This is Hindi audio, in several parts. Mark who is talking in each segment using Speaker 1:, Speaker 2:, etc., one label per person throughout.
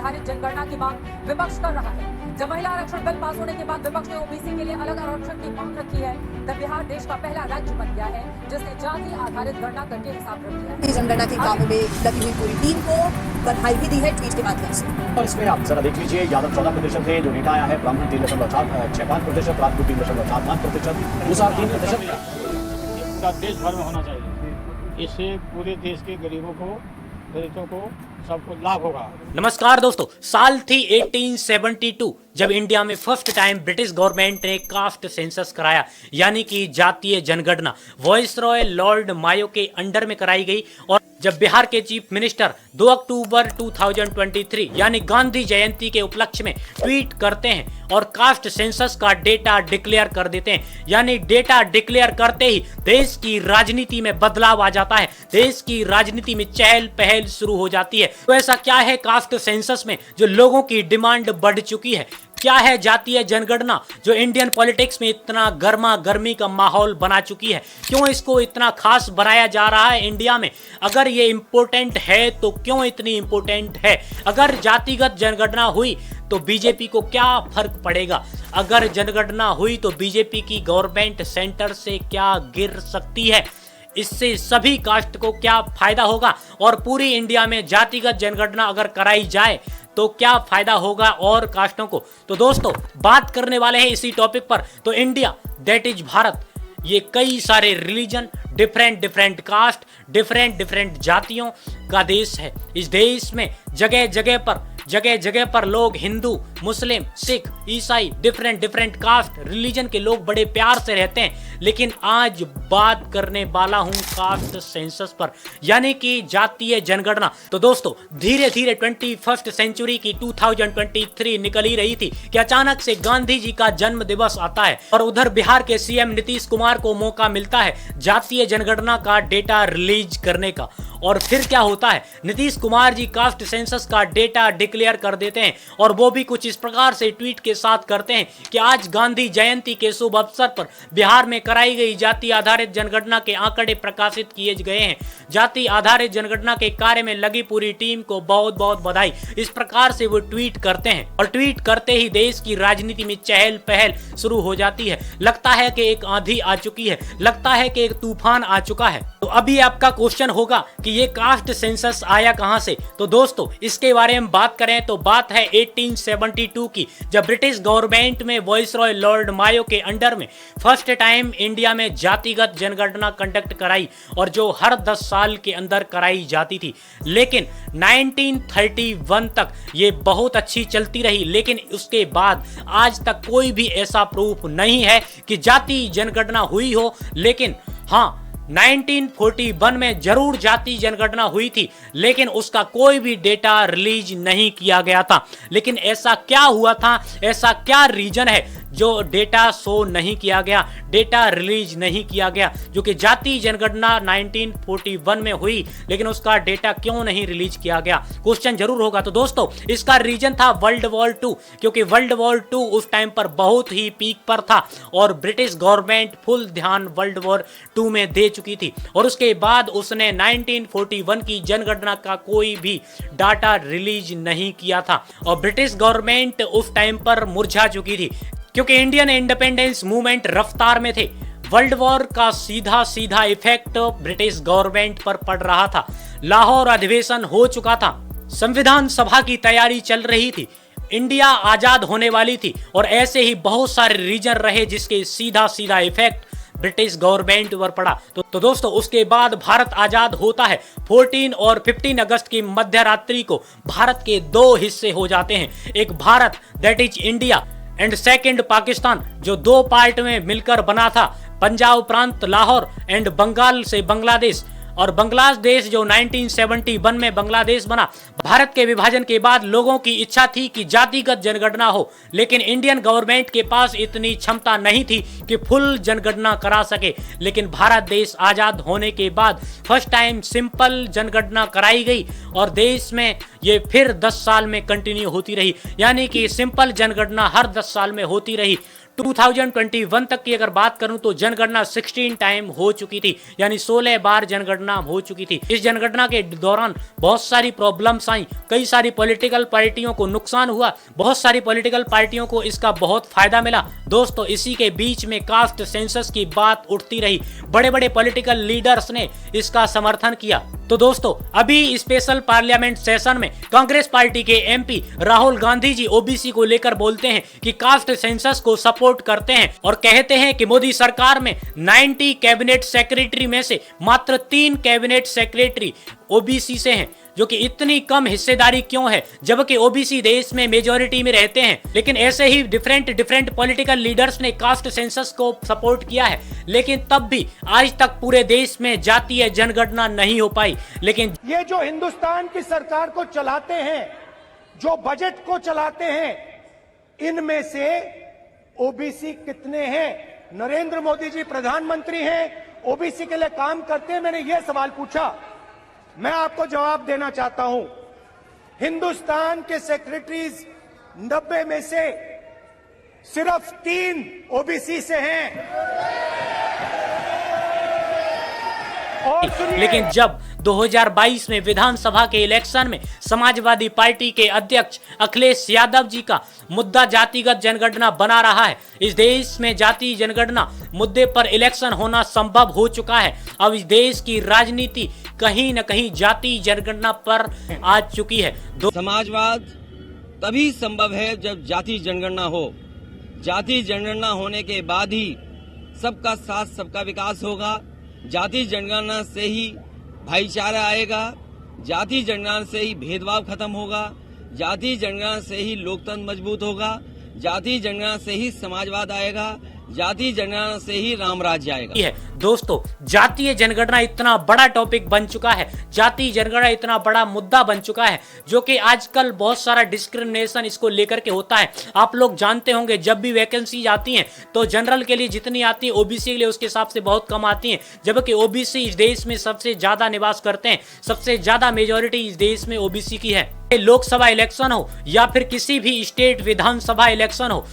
Speaker 1: आधारित जनगणना की मांग विपक्ष कर रहा है। जब महिला आरक्षण बिल पास होने के बाद विपक्ष ने ओबीसी के लिए अलग आरक्षण की मांग रखी है, तब बिहार देश का पहला राज्य बन गया है जिसने जाति आधारित गणना करके हिसाब रख दिया है।
Speaker 2: जनगणना के कामों में लगी हुई पूरी टीम को बधाई भी दी है ट्वीट के माध्यम से।
Speaker 3: और इसमें आप जरा देख लीजिए, यादव 14% थे, जो डेटा आया है ब्राह्मण 3.65%, राजपूत 3.75%, मुसलमान 3%।
Speaker 4: पूरा देश भर में होना चाहिए, इससे पूरे देश के गरीबों को, दलितों को, सबको लाभ होगा।
Speaker 5: नमस्कार दोस्तों, साल थी 1872 जब इंडिया में फर्स्ट टाइम ब्रिटिश गवर्नमेंट ने कास्ट सेंसस कराया, यानी कि जातीय जनगणना वॉइसरॉय लॉर्ड मायो के अंडर में कराई गई। और जब बिहार के चीफ मिनिस्टर 2 अक्टूबर 2023 यानी गांधी जयंती के उपलक्ष्य में ट्वीट करते हैं और कास्ट सेंसस का डेटा डिक्लेयर कर देते हैं, यानी डेटा डिक्लेयर करते ही देश की राजनीति में बदलाव आ जाता है, देश की राजनीति में चहल पहल शुरू हो जाती है। तो ऐसा क्या है कास्ट सेंसस में जो लोगों की डिमांड बढ़ चुकी है? क्या है जातीय जनगणना जो इंडियन पॉलिटिक्स में इतना गर्मा गर्मी का माहौल बना चुकी है? क्यों इसको इतना खास बनाया जा रहा है इंडिया में? अगर ये इम्पोर्टेंट है तो क्यों इतनी इम्पोर्टेंट है? अगर जातिगत जनगणना हुई तो बीजेपी को क्या फर्क पड़ेगा? अगर जनगणना हुई तो बीजेपी की गवर्नमेंट सेंटर से क्या गिर सकती है? इससे सभी कास्ट को क्या फायदा होगा? और पूरी इंडिया में जातिगत जनगणना अगर कराई जाए तो क्या फायदा होगा और कास्टों को? तो दोस्तों बात करने वाले हैं इसी टॉपिक पर। तो इंडिया दैट इज भारत, ये कई सारे रिलीजन, डिफरेंट कास्ट, डिफरेंट जातियों का देश है। इस देश में जगह जगह पर लोग हिंदू, मुस्लिम, सिख, ईसाई, डिफरेंट कास्ट, रिलीजन के लोग बड़े प्यार से रहते हैं। लेकिन आज बात करने वाला हूं कास्ट सेंसस पर, यानी कि जातीय जनगणना। तो दोस्तों धीरे 21st सेंचुरी की 2023 निकल ही रही थी कि अचानक से गांधी जी का जन्म दिवस आता है और उधर बिहार के सीएम नीतीश कुमार को मौका मिलता है जातीय जनगणना का डेटा रिलीज करने का। और फिर क्या होता है, नीतीश कुमार जी कास्ट सेंसस का डेटा डिक्लेयर कर देते हैं और वो भी कुछ इस प्रकार से ट्वीट के साथ करते हैं कि आज गांधी जयंती के शुभ अवसर पर बिहार में कराई गई जाति आधारित जनगणना के आंकड़े प्रकाशित किए गए हैं। जाति आधारित जनगणना के कार्य में लगी पूरी टीम को बहुत बहुत बधाई। इस प्रकार से वो ट्वीट करते हैं और ट्वीट करते ही देश की राजनीति में चहल पहल शुरू हो जाती है। लगता है कि एक आंधी आ चुकी है, लगता है कि एक तूफान आ चुका है। तो अभी आपका क्वेश्चन होगा कि ये कास्ट सेंसस आया कहां से? तो दोस्तों इसके बारे में बात करें तो बात है 1872 की, जब ब्रिटिश गवर्नमेंट में वॉइसरॉय लॉर्ड मायो के अंडर में फर्स्ट टाइम इंडिया में जातिगत जनगणना कंडक्ट कराई और जो हर 10 साल के अंदर कराई जाती थी। लेकिन 1931 तक ये बहुत अच्छी चलती रही, लेकिन उसके बाद आज तक कोई भी ऐसा प्रूफ नहीं है कि जाति जनगणना हुई हो। लेकिन हाँ, 1941 में जरूर जाति जनगणना हुई थी, लेकिन उसका कोई भी डेटा रिलीज नहीं किया गया था। लेकिन ऐसा क्या हुआ था, ऐसा क्या रीजन है जो डेटा शो नहीं किया गया, डेटा रिलीज नहीं किया गया? जो कि जाति जनगणना 1941 में हुई, लेकिन उसका डेटा क्यों नहीं रिलीज किया गया? क्वेश्चन जरूर होगा। तो दोस्तों इसका रीजन था वर्ल्ड वॉर 2, क्योंकि वर्ल्ड वॉर 2 उस टाइम पर बहुत ही पीक पर था और ब्रिटिश गवर्नमेंट फुल ध्यान वर्ल्ड वॉर 2 में दे चुकी थी। और उसके बाद उसने 1941 की जनगणना का कोई भी डाटा रिलीज नहीं किया था और ब्रिटिश गवर्नमेंट उस टाइम पर मुरझा चुकी थी, क्योंकि इंडियन इंडिपेंडेंस मूवमेंट रफ्तार में थे। वर्ल्ड वॉर का सीधा इफेक्ट ब्रिटिश गवर्नमेंट पर पड़ रहा था। लाहौर अधिवेशन हो चुका था, संविधान सभा की तैयारी चल रही थी, इंडिया आजाद होने वाली थी और ऐसे ही बहुत सारे रीजन रहे जिसके सीधा इफेक्ट ब्रिटिश गवर्नमेंट पर पड़ा। तो दोस्तों उसके बाद भारत आजाद होता है। 14 और 15 अगस्त की मध्य रात्रि को भारत के 2 हिस्से हो जाते हैं, एक Bharat that is India and second Pakistan, जो 2 पार्ट में मिलकर बना था, पंजाब प्रांत लाहौर एंड बंगाल से बांग्लादेश। और बांग्लादेश जो 1971 में बांग्लादेश बना। भारत के विभाजन के बाद लोगों की इच्छा थी कि जातिगत जनगणना हो, लेकिन इंडियन गवर्नमेंट के पास इतनी क्षमता नहीं थी कि फुल जनगणना करा सके। लेकिन भारत देश आजाद होने के बाद फर्स्ट टाइम सिंपल जनगणना कराई गई और देश में ये फिर 10 साल में कंटिन्यू होती रही, यानी कि सिंपल जनगणना हर 10 साल में होती रही। 2021 तक की अगर बात करूं तो जनगणना 16 टाइम हो चुकी थी, यानी 16 बार जनगणना हो चुकी थी। इस जनगणना के दौरान बहुत सारी प्रॉब्लम्स आई, कई सारी पॉलिटिकल पार्टियों को नुकसान हुआ, बहुत सारी पॉलिटिकल पार्टियों को इसका बहुत फायदा मिला। दोस्तों, इसी के बीच में कास्ट सेंसस की बात उठती रही, बड़े बड़े पॉलिटिकल लीडर्स ने इसका समर्थन किया। तो दोस्तों, अभी स्पेशल पार्लियामेंट सेशन में कांग्रेस पार्टी के एमपी राहुल गांधी जी ओबीसी को लेकर बोलते हैं कि कास्ट सेंसस को सपोर्ट करते हैं और कहते हैं कि मोदी सरकार में 90 कैबिनेट सेक्रेटरी में से मात्र 3 कैबिनेट सेक्रेटरी ओबीसी से हैं, जो कि इतनी कम हिस्सेदारी क्यों है, जबकि ओबीसी देश में मेजॉरिटी में रहते हैं। लेकिन ऐसे ही डिफरेंट पॉलिटिकल लीडर्स ने कास्ट सेंसस को सपोर्ट किया है, लेकिन तब भी आज तक पूरे देश में जातीय जनगणना नहीं हो पाई। लेकिन
Speaker 6: ये जो हिंदुस्तान की सरकार को चलाते हैं, जो बजट को चलाते हैं, इनमें से ओबीसी कितने हैं? नरेंद्र मोदी जी प्रधानमंत्री हैं, ओबीसी के लिए काम करते हैं। मैंने ये सवाल पूछा, मैं आपको जवाब देना चाहता हूं। हिंदुस्तान के सेक्रेटरीज 90 में से सिर्फ 3 ओबीसी से हैं।
Speaker 5: लेकिन जब 2022 में विधानसभा के इलेक्शन में समाजवादी पार्टी के अध्यक्ष अखिलेश यादव जी का मुद्दा जातिगत जनगणना बना रहा है, इस देश में जाति जनगणना मुद्दे पर इलेक्शन होना संभव हो चुका है। अब इस देश की राजनीति कहीं न कहीं जाति जनगणना पर आ चुकी है।
Speaker 7: समाजवाद तभी संभव है जब जाति जनगणना हो। जाति जनगणना होने के बाद ही सबका साथ सबका विकास होगा। जाति जनगणना से ही भाईचारा आएगा, जाति जनगणना से ही भेदभाव खत्म होगा, जाति जनगणना से ही लोकतंत्र मजबूत होगा, जाति जनगणना से ही समाजवाद आएगा, जाति जनगणना से ही राम राज्य आएगा।
Speaker 5: दोस्तों, जातीय जनगणना इतना बड़ा टॉपिक बन चुका है, जातीय जनगणना इतना बड़ा मुद्दा बन चुका है, जो कि आजकल बहुत सारा डिस्क्रिमिनेशन इसको लेकर के होता है। आप लोग जानते होंगे, जब भी वैकेंसी आती हैं तो जनरल के लिए जितनी आती है ओबीसी के लिए उसके हिसाब से बहुत कम आती हैं, जबकि ओबीसी इस देश में सबसे ज्यादा निवास करते हैं, सबसे ज्यादा मेजोरिटी इस देश में ओबीसी की है। लोकसभा इलेक्शन हो या फिर किसी भी स्टेट विधानसभा इलेक्शन हो,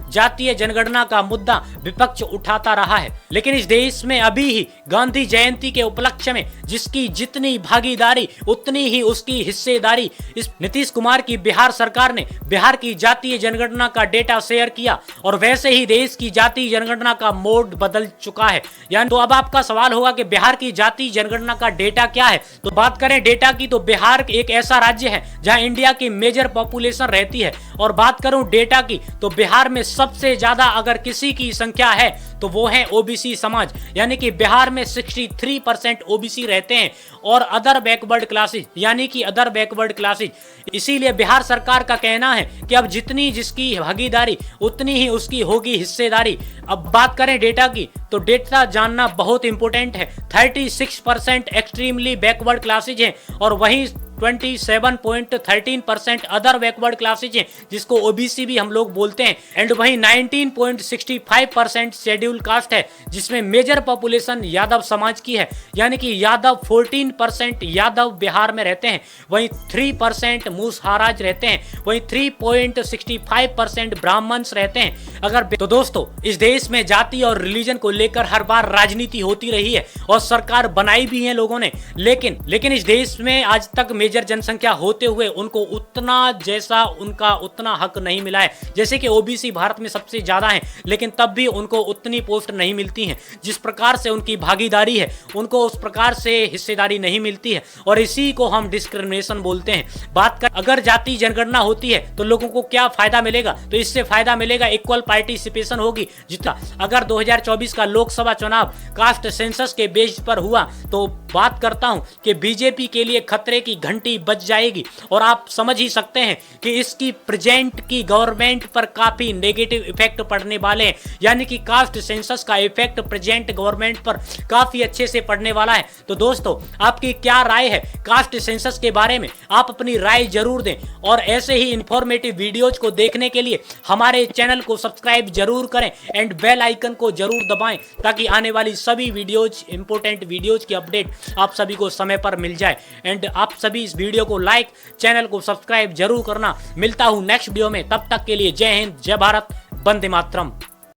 Speaker 5: जातीय जनगणना का मुद्दा विपक्ष उठाता रहा है। लेकिन इस देश में अभी ही गांधी जयंती के उपलक्ष्य में जिसकी जितनी भागीदारी उतनी ही उसकी हिस्सेदारी, इस नीतीश कुमार की बिहार सरकार ने बिहार की जातीय जनगणना का डेटा शेयर किया और वैसे ही देश की जातीय जनगणना का मोड बदल चुका है। यानी तो अब आपका सवाल होगा कि बिहार की जातीय जनगणना का डेटा क्या है। तो बात करें डेटा की, तो बिहार एक ऐसा राज्य है जहां इंडिया की मेजर पॉपुलेशन रहती है। और बात करूं डेटा की, तो बिहार में सबसे ज्यादा अगर किसी की संख्या है तो वो है ओबीसी समाज, यानी कि बिहार में 63% ओबीसी रहते हैं और अदर बैकवर्ड क्लासेज, यानी कि अदर बैकवर्ड क्लासेज। इसीलिए बिहार सरकार का कहना है कि अब जितनी जिसकी भागीदारी उतनी ही उसकी होगी हिस्सेदारी। अब बात करें डेटा की, तो डेटा जानना बहुत इंपॉर्टेंट है। 36% एक्सट्रीमली बैकवर्ड क्लासेज हैं और वहीं 27.13% अदर बैकवर्ड क्लासेज हैं, जिसको ओबीसी भी हम लोग बोलते हैं। एंड वहीं 19.65% शेड्यूल कास्ट है, जिसमें मेजर पॉपुलेशन यादव समाज की है, यानी कि यादव 14% यादव बिहार में रहते हैं, वहीं 3% मूसहाराज रहते हैं, वहीं 3.65% ब्राह्मण्स रहते हैं। अगर तो दोस्तों, इस देश में जाति और रिलीजन को लेकर हर बार राजनीति होती रही है और सरकार बनाई भी है लोगों ने, लेकिन इस देश में आज तक मेजर जनसंख्या होते हुए उनको उतना हक नहीं मिला है। जैसे कि ओबीसी भारत में सबसे ज्यादा है, लेकिन तब भी उनको उतनी पोस्ट नहीं मिलती हैं। जिस प्रकार से उनकी भागीदारी है, उनको उस प्रकार से हिस्सेदारी नहीं मिलती है, और इसी को हम डिस्क्रिमिनेशन बोलते हैं। बात कर अगर जाति जनगणना होती है तो लोगों को क्या फायदा मिलेगा, तो इससे फायदा मिलेगा इक्वल पार्टिसिपेशन होगी। जितना अगर 2024 का लोकसभा चुनाव कास्ट सेंसस के बेस पर हुआ तो बात करता हूं कि बीजेपी के लिए खतरे की घंटी बज जाएगी। और आप समझ ही सकते हैं कि इसकी प्रेजेंट की गवर्नमेंट पर काफी नेगेटिव इफेक्ट पड़ने वाले हैं, यानी कि कास्ट सेंसस का इफेक्ट प्रेजेंट गवर्नमेंट पर काफी अच्छे से पड़ने वाला है। तो दोस्तों, आपकी क्या राय है कास्ट सेंसस के बारे में? आप अपनी राय जरूर दें और ऐसे ही इंफॉर्मेटिव वीडियोज को देखने के लिए हमारे चैनल को सब्सक्राइब जरूर करें एंड बेल आइकन को जरूर दबाएं, ताकि आने वाली सभी वीडियोज, इंपोर्टेंट वीडियोज की अपडेट आप सभी को समय पर मिल जाए। एंड आप सभी इस वीडियो को लाइक, चैनल को सब्सक्राइब जरूर करना। मिलता हूं नेक्स्ट वीडियो में, तब तक के लिए जय हिंद, जय भारत, वंदे मातरम।